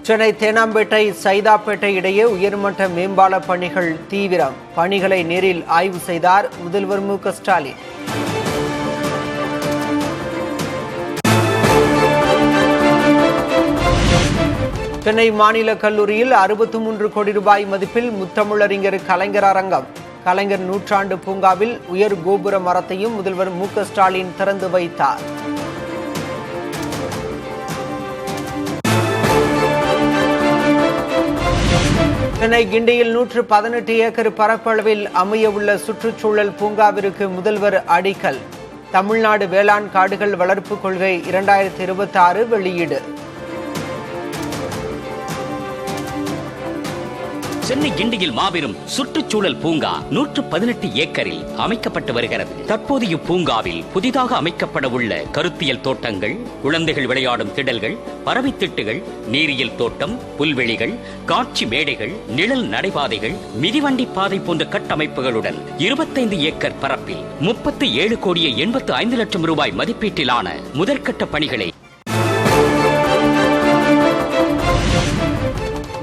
சென்னை தேனாம்பேட்டை சைதாப்பேட்டை இடையே உயர்மட்ட மேம்பால பணிகள் தீவிரம். பணிகளை நேரில் ஆய்வு செய்தார் முதல்வர் மு.க.ஸ்டாலின். சென்னை மாநில கல்லூரியில் 63 கோடி ரூபாய் மதிப்பில் முத்தமிழறிஞர் கலைஞர் அரங்கம். கலைஞர் நூற்றாண்டு பூங்காவில் உயர் கோபுர மரத்தையும் முதல்வர் மு.க.ஸ்டாலின் திறந்து வைத்தார். சென்னை கிண்டியில் 118 ஏக்கர் பரப்பளவில் அமையவுள்ள சுற்றுச்சூழல் பூங்காவிற்கு முதல்வர் அடிக்கல். தமிழ்நாடு வேளாண் காடுகள் வளர்ப்பு கொள்கை 2026 வெளியீடு. சென்னை கிண்டியில் மாபெரும் சுற்றுச்சூழல் பூங்கா 118 ஏக்கரில் அமைக்கப்பட்டு வருகிறது. தற்போதைய பூங்காவில் புதிதாக அமைக்கப்பட உள்ள கருத்தியல் தோட்டங்கள், குழந்தைகள் விளையாடும் திடல்கள், பறவை திட்டுகள், நீரியல் தோட்டம், புல்வெளிகள், காட்சி மேடைகள், நிழல் நடைபாதைகள், மிதிவண்டி பாதை போன்ற கட்டமைப்புகளுடன் 25 ஏக்கர் பரப்பில் 37 கோடியே 85 லட்சம் ரூபாய் மதிப்பீட்டிலான முதற்கட்ட பணிகளை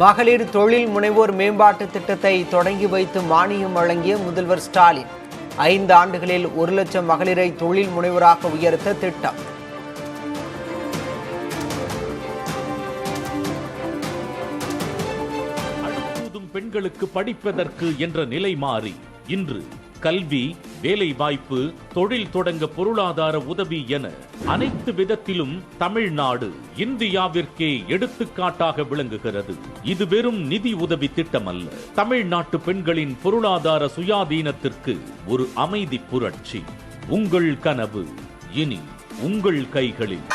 மகளிர் தொழில் முனைவோர் மேம்பாட்டு திட்டத்தை தொடங்கி வைத்து மானியம் வழங்கிய முதல்வர் ஸ்டாலின். 5 ஆண்டுகளில் 1 லட்சம் மகளிரை தொழில் முனைவோராக உயர்த்த திட்டம். அடுப்பூதும் பெண்களுக்கு படிப்பதற்கு என்ற நிலை மாறி இன்று கல்வி, வேலை வாய்ப்பு, தொழில் தொடங்க பொருளாதார உதவி என அனைத்து விதத்திலும் தமிழ்நாடு இந்தியாவிற்கே எடுத்துக்காட்டாக விளங்குகிறது. இது வெறும் நிதி உதவி திட்டம் அல்ல, தமிழ்நாட்டு பெண்களின் பொருளாதார சுயாதீனத்திற்கு ஒரு அமைதி புரட்சி. உங்கள் கனவு இனி உங்கள் கைகளில்.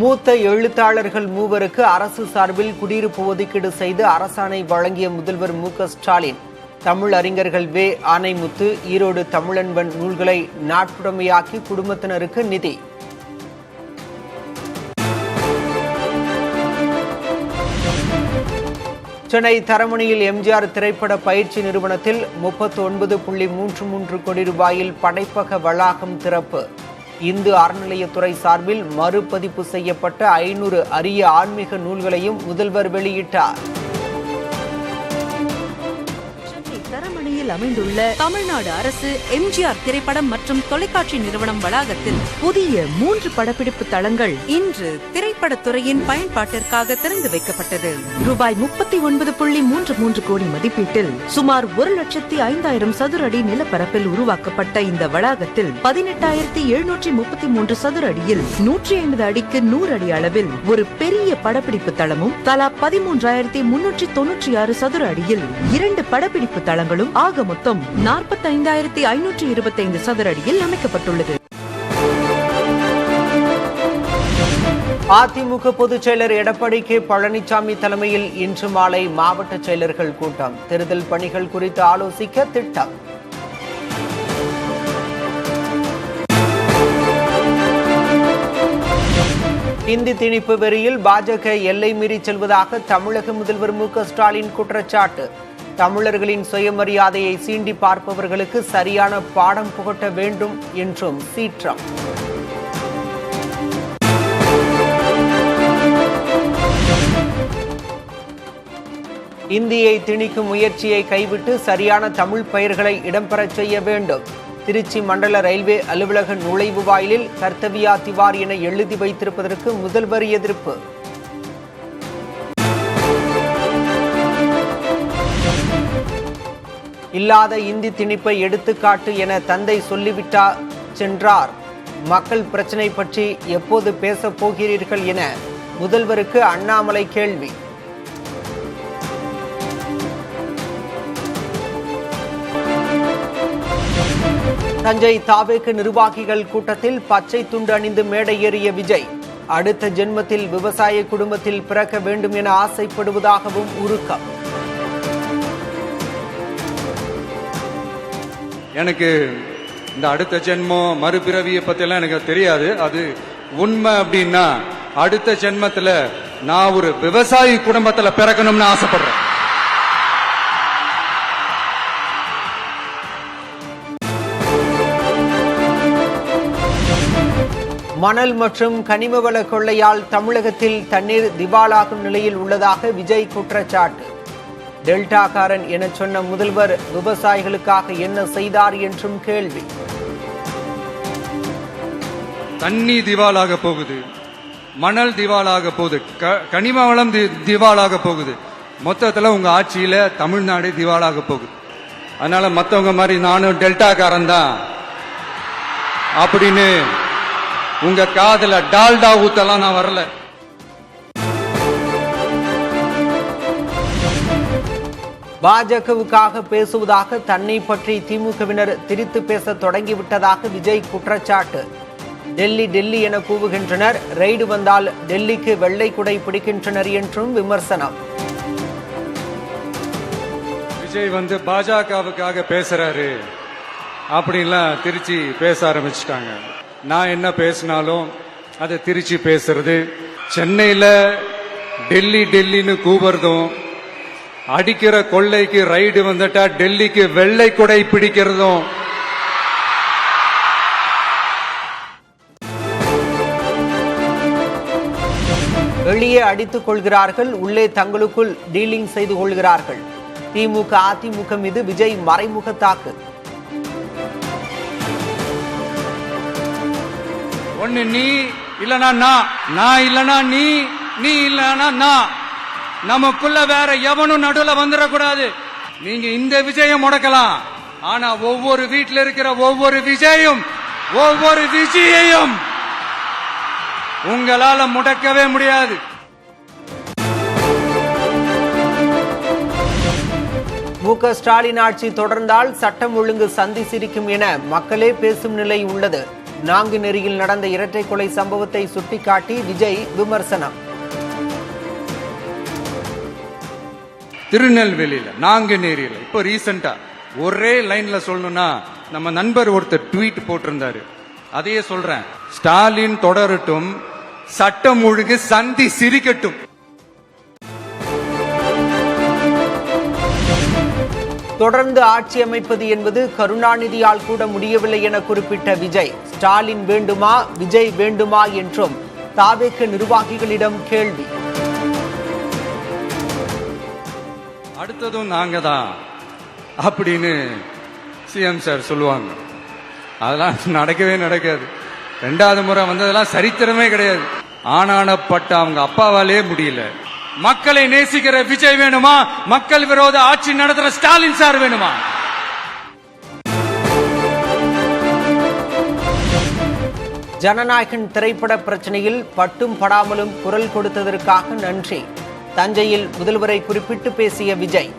மூத்த எழுத்தாளர்கள் 3 அரசு சார்பில் குடியிருப்பு ஒதுக்கீடு செய்து அரசாணை வழங்கிய முதல்வர் மு.க.ஸ்டாலின். தமிழ் அறிஞர்கள் வே. ஆனைமுத்து, ஈரோடு தமிழன்பன் நூல்களை நாட்டுடைமையாக்கி குடும்பத்தினருக்கு நிதி. சென்னை தரமணியில் எம்ஜிஆர் திரைப்பட பயிற்சி நிறுவனத்தில் 39.33 கோடி ரூபாயில் படைப்பக வளாகம் திறப்பு. இந்து அறநிலையத்துறை சார்பில் மறுபதிப்பு செய்யப்பட்ட 500 அரிய ஆன்மீக நூல்களையும் முதல்வர் வெளியிட்டார். தரமணியில் அமைந்துள்ள தமிழ்நாடு அரசு எம்ஜிஆர் திரைப்படம் மற்றும் தொலைக்காட்சி நிறுவனம் வளாகத்தில் புதிய 3 படப்பிடிப்பு தளங்கள் இன்று திரைப்படத்துறையின் பயன்பாட்டிற்காக திறந்து வைக்கப்பட்டது. ரூபாய் 39.33 கோடி மதிப்பீட்டில் சுமார் 1,05,000 சதுர அடி நிலப்பரப்பில் உருவாக்கப்பட்ட இந்த வளாகத்தில் 18,733 சதுர அடியில் 150 அடிக்கு 100 அடி அளவில் ஒரு பெரிய படப்பிடிப்பு தளமும், தலா 13,396 சதுர அடியில் 2 படப்பிடிப்பு தளங்களும் ஆக மொத்தம் 45,525 சதுர அடியில் அமைக்கப்பட்டுள்ளது. அதிமுக பொதுச் செயலர் எடப்பாடி கே. பழனிசாமி தலைமையில் இன்று மாலை மாவட்ட செயலர்கள் கூட்டம். தேர்தல் பணிகள் குறித்து ஆலோசிக்க திட்டம். இந்தி திணிப்பு வெறியில் பாஜக எல்லை மீறி செல்வதாக தமிழக முதல்வர் மு.க.ஸ்டாலின் குற்றச்சாட்டு. தமிழர்களின் சுயமரியாதையை சீண்டி பார்ப்பவர்களுக்கு சரியான பாடம் புகட்ட வேண்டும் என்றும் சீற்றம். இந்தியை திணிக்கும் முயற்சியை கைவிட்டு சரியான தமிழ் பெயர்களை இடம்பெறச் செய்ய வேண்டும். திருச்சி மண்டல ரயில்வே அலுவலக நுழைவு வாயிலில் கர்த்தவியா திவார் என எழுதி வைத்திருப்பதற்கு முதல்வர் எதிர்ப்பு. இல்லாத இந்தி திணிப்பை எடுத்துக்காட்டு என தந்தை சொல்லிவிட்டா சென்றார். மக்கள் பிரச்சினை பற்றி எப்போது பேசப் போகிறீர்கள் என முதல்வருக்கு அண்ணாமலை கேள்வி. தஞ்சை தாவேக நிர்வாகிகள் கூட்டத்தில் பச்சை துண்டு அணிந்து மேடை ஏறிய விஜய். அடுத்த ஜென்மத்தில் விவசாய குடும்பத்தில் பிறக்க வேண்டும் என ஆசைப்படுவதாகவும் உருக்கம். எனக்கு இந்த அடுத்த ஜென்மம் மறுபிறவியை பற்றியெல்லாம் எனக்கு தெரியாது. அது உண்மை அப்படின்னா அடுத்த ஜென்மத்தில் நான் ஒரு விவசாயி குடும்பத்தில் பிறக்கணும்னு ஆசைப்படுறேன். மணல் மற்றும் கனிம வள கொள்ளையால் தமிழகத்தில் தண்ணீர் திவாலாகும் நிலையில் உள்ளதாக விஜய் குற்றச்சாட்டு. டெல்டாக்காரன் என சொன்ன முதல்வர் விவசாயிகளுக்காக என்ன செய்தார் என்றும் கேள்வி. தண்ணி திவாலாக போகுது, மணல் திவாலாக போகுது, கனிம வளம் திவாலாக போகுது. மொத்தத்துல உங்க ஆட்சியில தமிழ்நாடு திவாலாக போகுது. அதனால மத்தவங்க மாதிரி நானும் டெல்டாக்காரன் தான் அப்படின்னு உங்க காதுல டால்டா ஊத்தலாம் நான் வரல. பாஜகவுக்காக பேசுவதாக தன்னை பற்றி திமுகவினர் திரித்து பேச தொடங்கிவிட்டதாக விஜய் குற்றச்சாட்டு. டெல்லி என கூவுகின்றனர், ரெய்டு வந்தால் டெல்லிக்கு வெள்ளை குடை பிடிக்கின்றனர் என்றும் விமர்சனம். விஜய் பாஜகவுக்காக பேசுறாரு அப்படின்லாம் திருச்சி பேச ஆரம்பிச்சுட்டாங்க. நான் என்ன பேசினாலும் அதை திருச்சி பேசுறது, சென்னையில டெல்லின்னு கூவுறதும், அடிக்கிற கொள்ளைக்கு ரைடு வந்துட்டா டெல்லிக்கு வெள்ளை குடை பிடிக்கிறதும் வெளியே அடித்துக் கொள்கிறார்கள், உள்ளே தங்களுக்குள் டீலிங் செய்து கொள்கிறார்கள். திமுக அதிமுக மீது விஜய் மறைமுக தாக்கு. ஒன்னு நீ இல்லனா நான் இல்லனா நீ இல்லனா நான். நமக்குள்ள வேற எவனும் நடுவுல வந்துடக்கூடாது. நீங்க இந்த விஜயம் முடக்கலாம், ஆனா ஒவ்வொரு வீட்டில் இருக்கிற ஒவ்வொரு விஜயையும் உங்களால முடக்கவே முடியாது. மு.க. ஸ்டாலின் ஆட்சி தொடர்ந்தால் சட்டம் ஒழுங்கு சந்தி சிரிக்கும் என மக்களே பேசும் நிலை உள்ளது. நாங்குநேரியில் நடந்த இரட்டை கொலை சம்பவத்தை சுட்டிக்காட்டி விஜய் விமர்சனம். திருநெல்வேலியில நாங்குநேரியில இப்போ ரீசெண்டா ஒரே லைன்ல சொல்லணும்னா நம்ம நண்பர் ஒருத்தர் ட்வீட் போட்டிருந்தாரு, அதையே சொல்றேன். ஸ்டாலின் தொடரட்டும், சட்டம் ஒழுங்கு சந்தி சிரிக்கட்டும். தொடர்ந்து ஆட்சி அமைப்பது என்பது கருணாநிதியால் கூட முடியவில்லை என குறிப்பிட்ட விஜய், ஸ்டாலின் வேண்டுமா விஜய் வேண்டுமா என்றும் தாவேக நிர்வாகிகளிடம் கேள்வி. அடுத்ததும் நாங்க தான் அப்படின்னு சிஎம் சார் சொல்லுவாங்க. அதெல்லாம் நடக்காது. 2வது முறை வந்ததெல்லாம் சரித்திரமே கிடையாது. ஆனானப்பட்ட அவங்க அப்பாவாலே முடியல. மக்களை நேசிக்கிற விஜய் வேணுமா, மக்கள் விரோத ஆட்சி நடத்துற ஸ்டாலின் சார் வேணுமா? ஜனநாயகன் திரைப்பட பிரச்சனையில் பட்டும் படாமலும் குரல் கொடுத்ததற்காக நன்றி. தஞ்சையில் முதல்வரை குறிப்பிட்டு பேசிய விஜய்.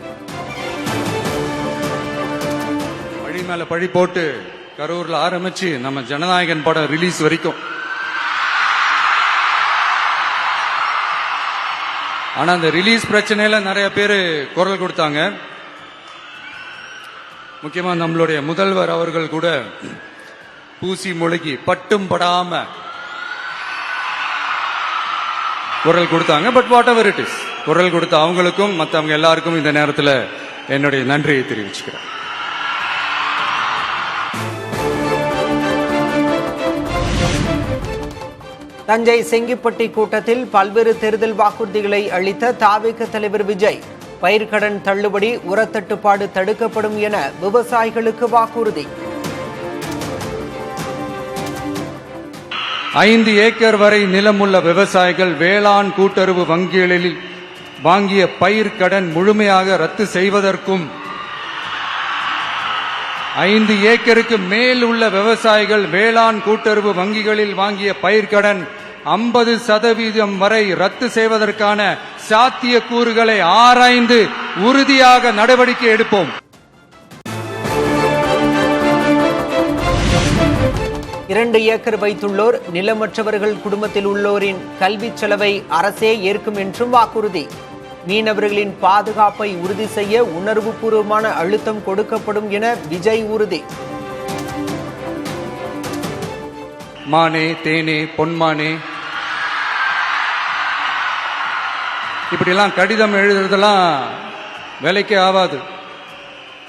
பழி மேல பழி போட்டு கரூர்ல ஆரம்பிச்சு நம்ம ஜனநாயகன் படம் ரிலீஸ் வரைக்கும். ஆனா அந்த ரிலீஸ் பிரச்சனையில நிறைய பேர் குரல் கொடுத்தாங்க. முக்கியமா நம்மளுடைய முதல்வர் அவர்கள் கூட பூசி மொழிகி பட்டும் படாம குரல் கொடுத்தாங்க. But what ever it is, குரல் கொடுத்த அவங்களுக்கும் மற்றவங்க எல்லாருக்கும் இந்த நேரத்தில் என்னுடைய நன்றியை தெரிவிச்சுக்கிறேன். தஞ்சை செங்கிப்பட்டி கூட்டத்தில் பல்வேறு தேர்தல் வாக்குறுதிகளை அளித்த தாவேக தலைவர் விஜய், பயிர்க்கடன் தள்ளுபடி, உரத்தட்டுப்பாடு தடுக்கப்படும் என விவசாயிகளுக்கு வாக்குறுதி. 5 ஏக்கர் வரை நிலமுள்ள விவசாயிகள் வேளாண் கூட்டுறவு வங்கிகளில் வாங்கிய பயிர்க்கடன் முழுமையாக ரத்து செய்வதற்கும், 5 ஏக்கருக்கு மேல் உள்ள விவசாயிகள் வேளாண் கூட்டுறவு வங்கிகளில் வாங்கிய பயிர்க்கடன் 50% வரை ரத்து செய்வதற்கான சாத்திய கூறுகளை ஆராய்ந்து உறுதியாக நடவடிக்கை எடுப்போம். 2 ஏக்கர் வைத்துள்ளோர், நிலமற்றவர்கள் குடும்பத்தில் உள்ளோரின் கல்வி செலவை அரசே ஏற்கும் என்றும் வாக்குறுதி. மீனவர்களின் பாதுகாப்பை உறுதி செய்ய உணர்வுபூர்வமான அழுத்தம் கொடுக்கப்படும் என விஜய் உறுதி. மானே, தேனே, பொன்மானே, இப்படிலாம் கடிதம் எழுதுறதெல்லாம் வேலைக்கே ஆகாது.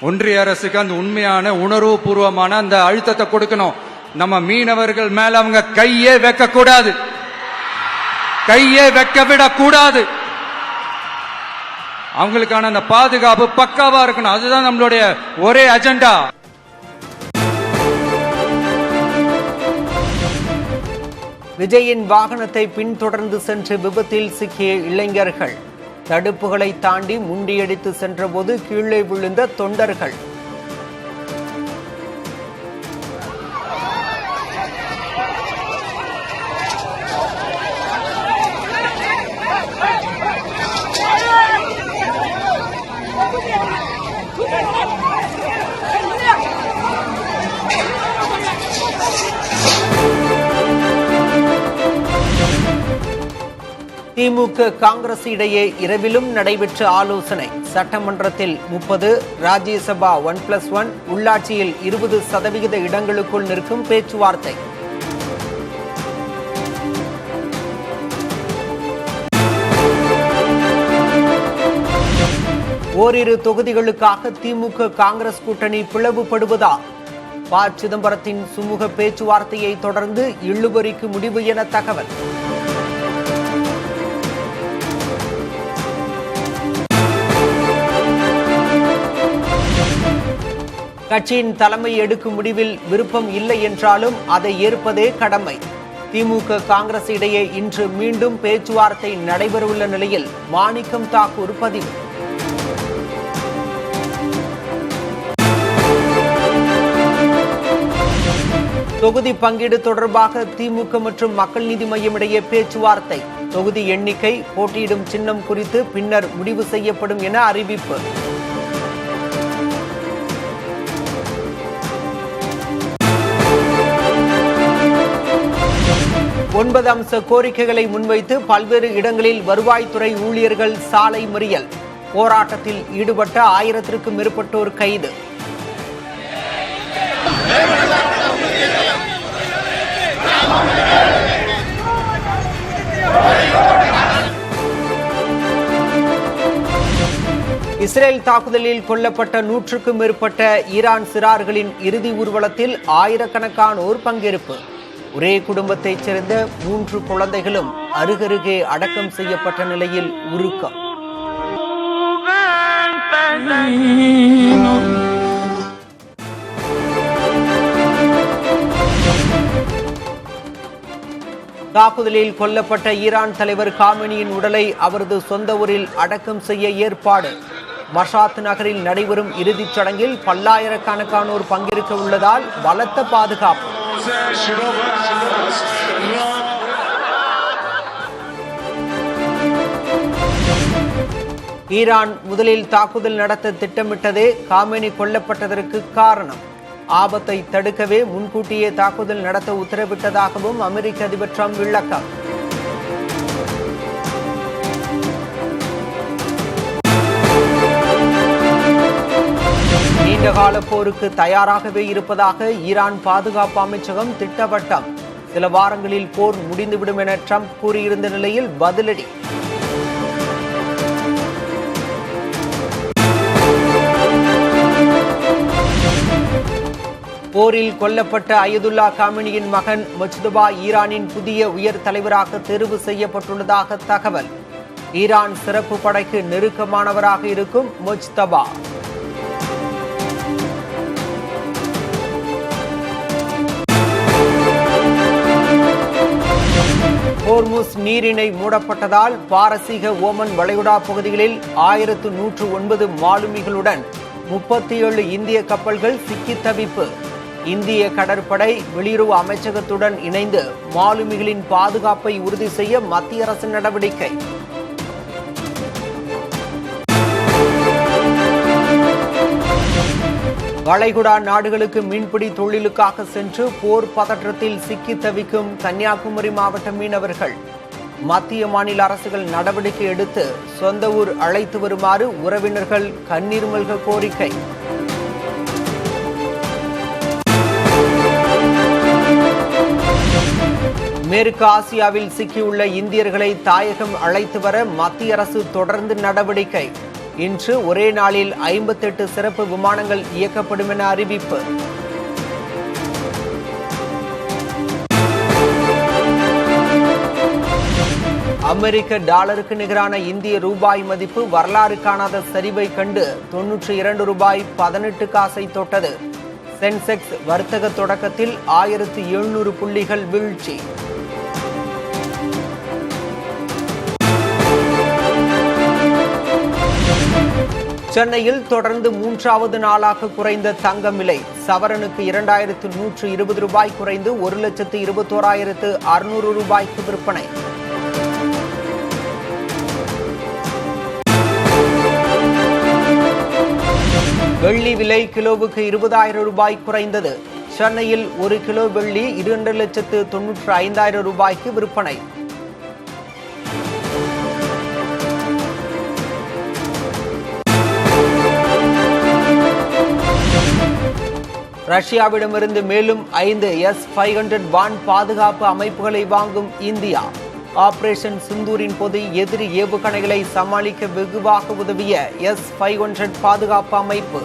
ஒன்றிய அரசுக்கு அந்த உண்மையான உணர்வுபூர்வமான அந்த அழுத்தத்தை கொடுக்கணும். நம்ம மீனவர்கள் மேல அவங்க கையே வைக்க கூடாது, கையே வைக்க விடக்கூடாது. அவங்களுக்கான அந்த பாதுகாப்பு பக்காவா இருக்கணும். அதுதான் நம்மளுடைய ஒரே அஜெண்டா. விஜயின் வாகனத்தை பின்தொடர்ந்து சென்று விபத்தில் சிக்கிய இளைஞர்கள் தடுப்புகளை தாண்டி முண்டியடித்து சென்றபோது கீழே விழுந்த தொண்டர்கள். திமுக காங்கிரஸ் இடையே இரவிலும் நடைபெற்ற ஆலோசனை. சட்டமன்றத்தில் 30, ராஜ்யசபா 1+1, உள்ளாட்சியில் 20% இடங்களுக்குள் நிற்கும் பேச்சுவார்த்தை. ஓரிரு தொகுதிகளுக்காக திமுக காங்கிரஸ் கூட்டணி பிளவுபடுவதா? ப. சிதம்பரத்தின் சுமூக பேச்சுவார்த்தையை தொடர்ந்து இழுபறிக்கு முடிவு என தகவல். கட்சியின் தலைமை எடுக்கும் முடிவில் விருப்பம் இல்லை என்றாலும் அதை ஏற்பதே கடமை. திமுக காங்கிரஸ் இடையே இன்று மீண்டும் பேச்சுவார்த்தை நடைபெறவுள்ள நிலையில் மாணிக்கம் தாக்கூர் பதிவு. தொகுதி பங்கீடு தொடர்பாக திமுக மற்றும் மக்கள் நீதி மய்யம் இடையே பேச்சுவார்த்தை. தொகுதி எண்ணிக்கை, போட்டியிடும் சின்னம் குறித்து பின்னர் முடிவு செய்யப்படும் என அறிவிப்பு. 9 அம்ச கோரிக்கைகளை முன்வைத்து பல்வேறு இடங்களில் வருவாய்த்துறை ஊழியர்கள் சாலை மறியல். போராட்டத்தில் ஈடுபட்ட 1000க்கும் மேற்பட்டோர் கைது. இஸ்ரேல் தாக்குதலில் கொல்லப்பட்ட 100க்கும் மேற்பட்ட ஈரான் சிறார்களின் இறுதி ஊர்வலத்தில் ஆயிரக்கணக்கானோர் பங்கேற்பு. ஒரே குடும்பத்தைச் சேர்ந்த 3 குழந்தைகளும் அருகருகே அடக்கம் செய்யப்பட்ட நிலையில் உருக்கம். தாக்குதலில் கொல்லப்பட்ட ஈரான் தலைவர் காமெனியின் உடலை அவரது சொந்த ஊரில் அடக்கம் செய்ய ஏற்பாடு. மஷாத் நகரில் நடைபெறும் இறுதிச் சடங்கில் பல்லாயிரக்கணக்கானோர் பங்கேற்க உள்ளதால் பலத்த பாதுகாப்பு. ஈரான் முதலில் தாக்குதல் நடத்த திட்டமிட்டதே காமெனி கொல்லப்பட்டதற்கு காரணம். ஆபத்தை தடுக்கவே முன்கூட்டியே தாக்குதல் நடத்த உத்தரவிட்டதாகவும் அமெரிக்க அதிபர் ட்ரம்ப் விளக்கம். நீண்டகால போருக்கு தயாராகவே இருப்பதாக ஈரான் பாதுகாப்பு அமைச்சகம் திட்டவட்டம். சில வாரங்களில் போர் முடிந்துவிடும் என ட்ரம்ப் கூறியிருந்த நிலையில் பதிலடி. போரில் கொல்லப்பட்ட அயதுல்லா காமெனியின் மகன் முஜ்தபா ஈரானின் புதிய உயர் தலைவராக தேர்வு செய்யப்பட்டுள்ளதாக தகவல். ஈரான் சிறப்பு படைக்கு நெருக்கமானவராக இருக்கும் முஜ்தபா. ஹோர்முஸ் நீரிணை மூடப்பட்டதால் பாரசீக ஓமன் வளைகுடா பகுதிகளில் 1109 மாலுமிகளுடன் 37 இந்திய கப்பல்கள் சிக்கி தவிப்பு. இந்திய கடற்படை வெளியுறவு அமைச்சகத்துடன் இணைந்து மாலுமிகளின் பாதுகாப்பை உறுதி செய்ய மத்திய அரசு நடவடிக்கை. வளைகுடா நாடுகளுக்கு மீன்பிடி தொழிலுக்காக சென்று போர் பதற்றத்தில் சிக்கி தவிக்கும் கன்னியாகுமரி மாவட்ட மீனவர்கள். மத்திய மாநில அரசுகள் நடவடிக்கை எடுத்து சொந்த ஊர் அழைத்து வருமாறு உறவினர்கள் கண்ணீர் மல்க கோரிக்கை. மேற்கு ஆசியாவில் சிக்கியுள்ள இந்தியர்களை தாயகம் அழைத்து வர மத்திய அரசு தொடர்ந்து நடவடிக்கை. இன்று ஒரே நாளில் 58 சிறப்பு விமானங்கள் இயக்கப்படும் என அறிவிப்பு. அமெரிக்க டாலருக்கு நிகரான இந்திய ரூபாய் மதிப்பு வரலாறு காணாத சரிவை கண்டு 92 ரூபாய் 18 காசை தொட்டது. சென்செக்ஸ் வர்த்தக தொடக்கத்தில் 1700 புள்ளிகள் வீழ்ச்சி. சென்னையில் தொடர்ந்து 3வது நாளாக குறைந்த தங்கம் விலை. சவரனுக்கு 2120 ரூபாய் குறைந்து 1,21,600 ரூபாய்க்கு விற்பனை. வெள்ளி விலை கிலோவுக்கு 20,000 ரூபாய் குறைந்தது. சென்னையில் 1 கிலோ வெள்ளி 2,95,000 ரூபாய்க்கு விற்பனை. ரஷ்யாவிடமிருந்து மேலும் 5 S-500 வான் பாதுகாப்பு அமைப்புகளை வாங்கும் இந்தியா. ஆபரேஷன் சிந்தூரின் போது எதிரி ஏவுகணைகளை சமாளிக்க வெகுவாக உதவிய S-500 பாதுகாப்பு அமைப்பு.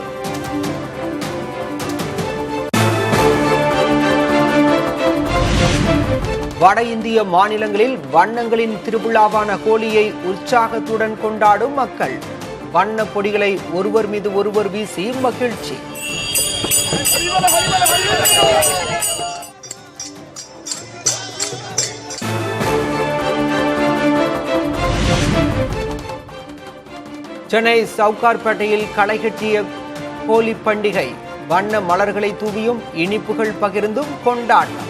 வட இந்திய மாநிலங்களில் வண்ணங்களின் திருவிழாவான ஹோலியை உற்சாகத்துடன் கொண்டாடும் மக்கள். வண்ண பொடிகளை ஒருவர் மீது ஒருவர் வீசி மகிழ்ச்சி. சென்னை சவுகார்பேட்டையில் களைகட்டிய ஹோலி பண்டிகை. வண்ண மலர்களை தூவியும் இனிப்புகள் பகிர்ந்தும் கொண்டாட்டம்.